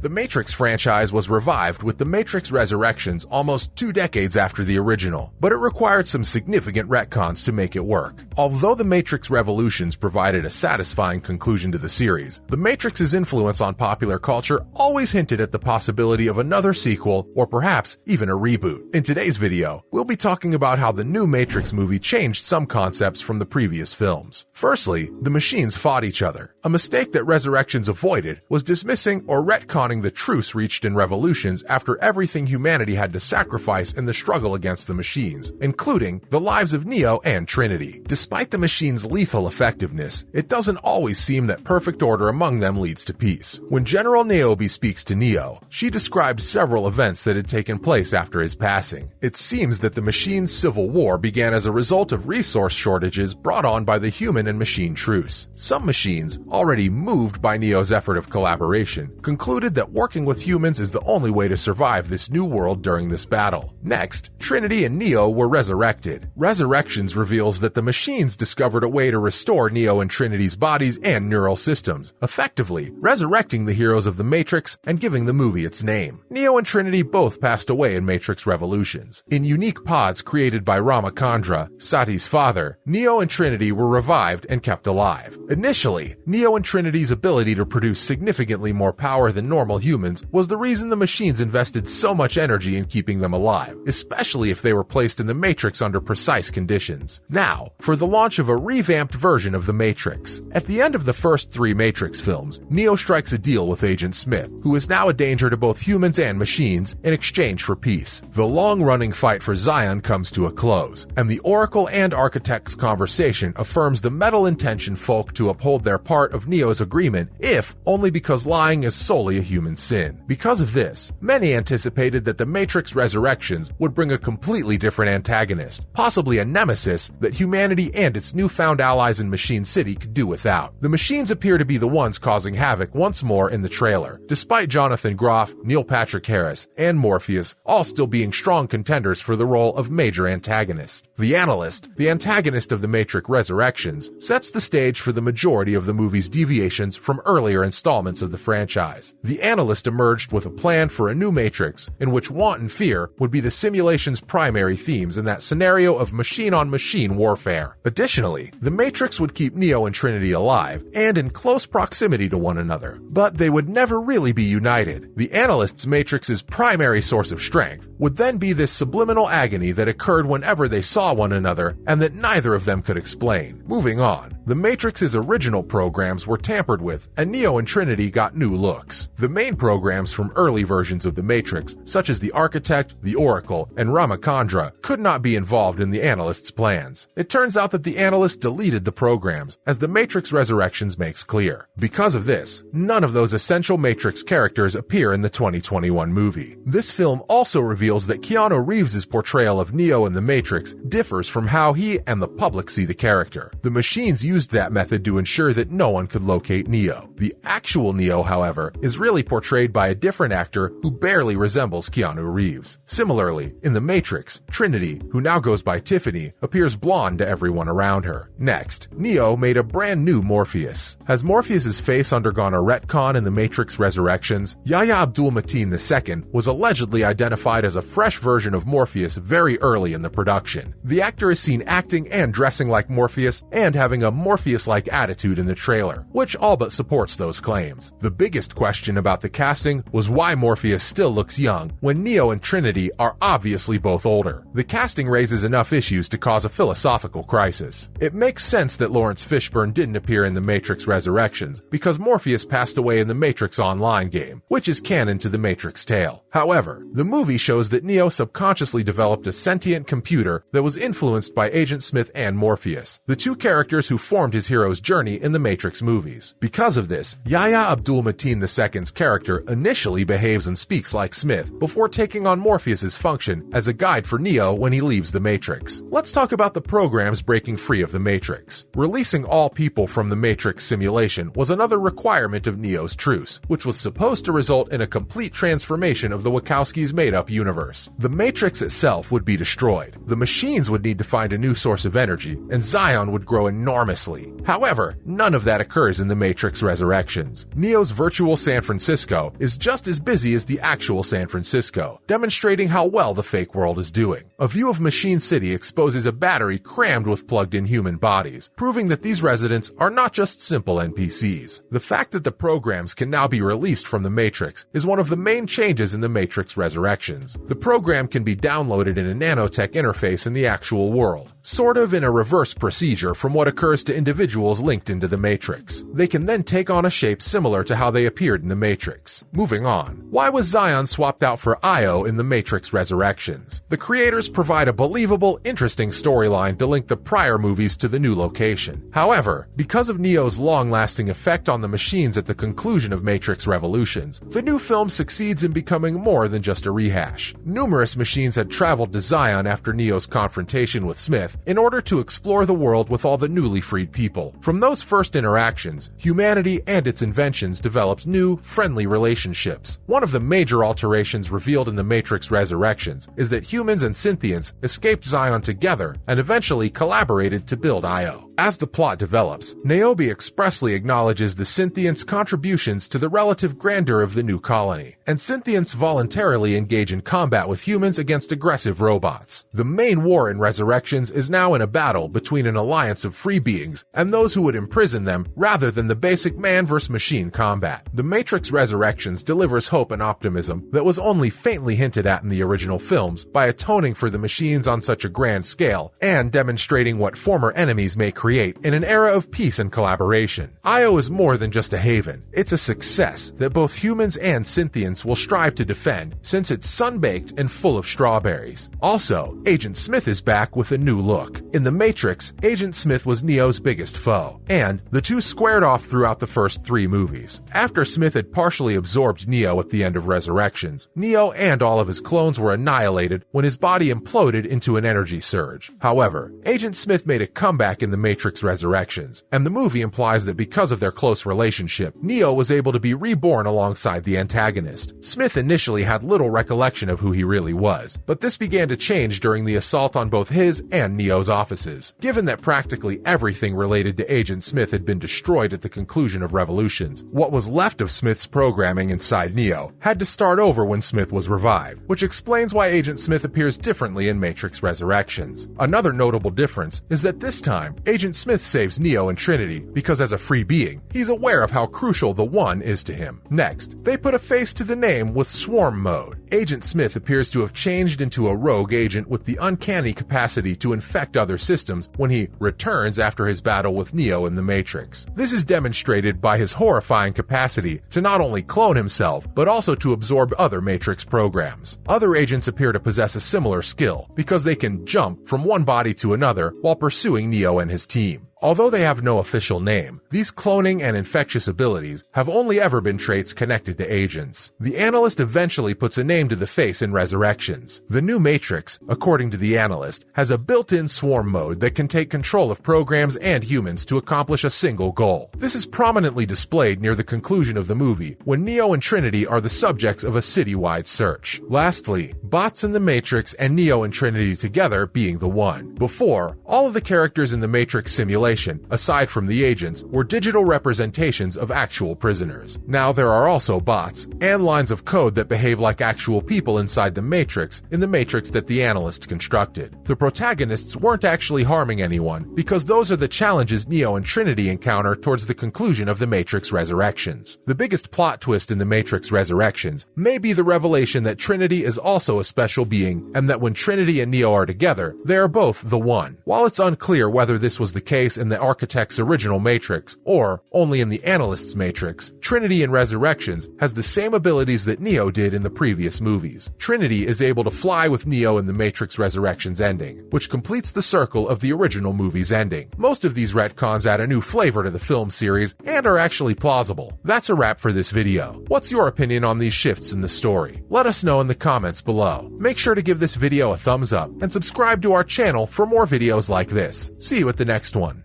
The Matrix franchise was revived with The Matrix Resurrections almost 2 decades after the original, but it required some significant retcons to make it work. Although The Matrix Revolutions provided a satisfying conclusion to the series, The Matrix's influence on popular culture always hinted at the possibility of another sequel or perhaps even a reboot. In today's video, we'll be talking about how the new Matrix movie changed some concepts from the previous films. Firstly, the machines fought each other. A mistake that Resurrections avoided was dismissing or retconning the truce reached in Revolutions after everything humanity had to sacrifice in the struggle against the machines, including the lives of Neo and Trinity. Despite the machines' lethal effectiveness, it doesn't always seem that perfect order among them leads to peace. When General Niobe speaks to Neo, she described several events that had taken place after his passing. It seems that the machines' civil war began as a result of resource shortages brought on by the human and machine truce. Some machines, already moved by Neo's effort of collaboration, concluded that working with humans is the only way to survive this new world during this battle. Next, Trinity and Neo were resurrected. Resurrections reveals that the machines discovered a way to restore Neo and Trinity's bodies and neural systems, effectively resurrecting the heroes of the Matrix and giving the movie its name. Neo and Trinity both passed away in Matrix Revolutions. In unique pods created by Ramachandra, Sati's father, Neo and Trinity were revived and kept alive. Initially, Neo and Trinity's ability to produce significantly more power than normal humans was the reason the machines invested so much energy in keeping them alive, especially if they were placed in the Matrix under precise conditions. Now, for the launch of a revamped version of the Matrix. At the end of the first 3 Matrix films, Neo strikes a deal with Agent Smith, who is now a danger to both humans and machines, in exchange for peace. The long-running fight for Zion comes to a close, and the Oracle and Architect's conversation affirms the metal-intentioned folk to uphold their part of Neo's agreement, if only because lying is solely a human sin. Because of this, many anticipated that the Matrix Resurrections would bring a completely different antagonist, possibly a nemesis that humanity and its newfound allies in Machine City could do without. The machines appear to be the ones causing havoc once more in the trailer, despite Jonathan Groff, Neil Patrick Harris, and Morpheus all still being strong contenders for the role of major antagonist. The Analyst, the antagonist of the Matrix Resurrections, sets the stage for the majority of the movie's deviations from earlier installments of the franchise. The Analyst emerged with a plan for a new Matrix, in which want and fear would be the simulation's primary themes in that scenario of machine-on-machine warfare. Additionally, the Matrix would keep Neo and Trinity alive, and in close proximity to one another, but they would never really be united. The Analyst's Matrix's primary source of strength would then be this subliminal agony that occurred whenever they saw one another, and that neither of them could explain. Moving on, the Matrix's original programs were tampered with, and Neo and Trinity got new looks. The main programs from early versions of the Matrix, such as the Architect, the Oracle, and Ramachandra, could not be involved in the Analyst's plans. It turns out that the Analyst deleted the programs, as the Matrix Resurrections makes clear. Because of this, none of those essential Matrix characters appear in the 2021 movie. This film also reveals that Keanu Reeves' portrayal of Neo in the Matrix differs from how he and the public see the character. The machines used that method to ensure that no one could locate Neo. The actual Neo, however, is really portrayed by a different actor who barely resembles Keanu Reeves. Similarly, in The Matrix, Trinity, who now goes by Tiffany, appears blonde to everyone around her. Next, Neo made a brand new Morpheus. Has Morpheus's face undergone a retcon in The Matrix Resurrections? Yahya Abdul-Mateen II was allegedly identified as a fresh version of Morpheus very early in the production. The actor is seen acting and dressing like Morpheus and having a Morpheus-like attitude in the trailer, which all but supports those claims. The biggest question about the casting was why Morpheus still looks young when Neo and Trinity are obviously both older. The casting raises enough issues to cause a philosophical crisis. It makes sense that Lawrence Fishburne didn't appear in The Matrix Resurrections because Morpheus passed away in the Matrix Online game, which is canon to the Matrix tale. However, the movie shows that Neo subconsciously developed a sentient computer that was influenced by Agent Smith and Morpheus, the two characters who formed his hero's journey in the Matrix movies. Because of this, Yahya Abdul-Mateen II's character initially behaves and speaks like Smith before taking on Morpheus's function as a guide for Neo when he leaves the Matrix. Let's talk about the programs breaking free of the Matrix. Releasing all people from the Matrix simulation was another requirement of Neo's truce, which was supposed to result in a complete transformation of the Wachowskis' made-up universe. The Matrix itself would be destroyed, the machines would need to find a new source of energy, and Zion would grow enormously. However, none of that occurs in The Matrix Resurrections. Neo's virtual San Francisco Francisco is just as busy as the actual San Francisco, demonstrating how well the fake world is doing. A view of Machine City exposes a battery crammed with plugged-in human bodies, proving that these residents are not just simple NPCs. The fact that the programs can now be released from the Matrix is one of the main changes in the Matrix Resurrections. The program can be downloaded in a nanotech interface in the actual world, sort of in a reverse procedure from what occurs to individuals linked into the Matrix. They can then take on a shape similar to how they appeared in the Matrix. Moving on. Why was Zion swapped out for Io in the Matrix Resurrections? The creators provide a believable, interesting storyline to link the prior movies to the new location. However, because of Neo's long-lasting effect on the machines at the conclusion of Matrix Revolutions, the new film succeeds in becoming more than just a rehash. Numerous machines had traveled to Zion after Neo's confrontation with Smith in order to explore the world with all the newly freed people. From those first interactions, humanity and its inventions developed new, friendly relationships. One of the major alterations revealed in the Matrix Resurrections is that humans and synthients escaped Zion together and eventually collaborated to build Io. As the plot develops, Niobe expressly acknowledges the synthients' contributions to the relative grandeur of the new colony, and synthients voluntarily engage in combat with humans against aggressive robots. The main war in Resurrections is now in a battle between an alliance of free beings and those who would imprison them rather than the basic man versus machine combat. The Matrix Resurrections delivers hope and optimism that was only faintly hinted at in the original films by atoning for the machines on such a grand scale and demonstrating what former enemies may create in an era of peace and collaboration. Io is more than just a haven. It's a success that both humans and synthients will strive to defend since it's sun-baked and full of strawberries. Also, Agent Smith is back with a new look. In The Matrix, Agent Smith was Neo's biggest foe, and the two squared off throughout the first 3 movies. After Smith had partially absorbed Neo at the end of Resurrections, Neo and all of his clones were annihilated when his body imploded into an energy surge. However, Agent Smith made a comeback in The Matrix Resurrections, and the movie implies that because of their close relationship, Neo was able to be reborn alongside the antagonist. Smith initially had little recollection of who he really was, but this began to change during the assault on both his and Neo's offices. Given that practically everything related to Agent Smith had been destroyed at the conclusion of Revolutions, what was left of Smith's programming inside Neo had to start over when Smith was revived, which explains why Agent Smith appears differently in Matrix Resurrections. Another notable difference is that this time, Agent Smith saves Neo and Trinity because as a free being, he's aware of how crucial the One is to him. Next, they put a face to the name with Swarm Mode. Agent Smith appears to have changed into a rogue agent with the uncanny capacity to infect other systems when he returns after his battle with Neo in the Matrix. This is demonstrated by his horrifying capacity to not only clone himself, but also to absorb other Matrix programs. Other agents appear to possess a similar skill, because they can jump from one body to another while pursuing Neo and his team. Although they have no official name, these cloning and infectious abilities have only ever been traits connected to agents. The analyst eventually puts a name to the face in Resurrections. The new Matrix, according to the analyst, has a built-in swarm mode that can take control of programs and humans to accomplish a single goal. This is prominently displayed near the conclusion of the movie, when Neo and Trinity are the subjects of a citywide search. Lastly, bots in the Matrix and Neo and Trinity together being the One. Before, all of the characters in the Matrix simulation, aside from the agents, were digital representations of actual prisoners. Now there are also bots and lines of code that behave like actual people inside the Matrix in the Matrix that the analyst constructed. The protagonists weren't actually harming anyone because those are the challenges Neo and Trinity encounter towards the conclusion of the Matrix Resurrections. The biggest plot twist in the Matrix Resurrections may be the revelation that Trinity is also a special being and that when Trinity and Neo are together, they are both the One. While it's unclear whether this was the case in the Architect's original Matrix, or only in the Analyst's Matrix, Trinity in Resurrections has the same abilities that Neo did in the previous movies. Trinity is able to fly with Neo in the Matrix Resurrections ending, which completes the circle of the original movie's ending. Most of these retcons add a new flavor to the film series and are actually plausible. That's a wrap for this video. What's your opinion on these shifts in the story? Let us know in the comments below. Make sure to give this video a thumbs up and subscribe to our channel for more videos like this. See you at the next one.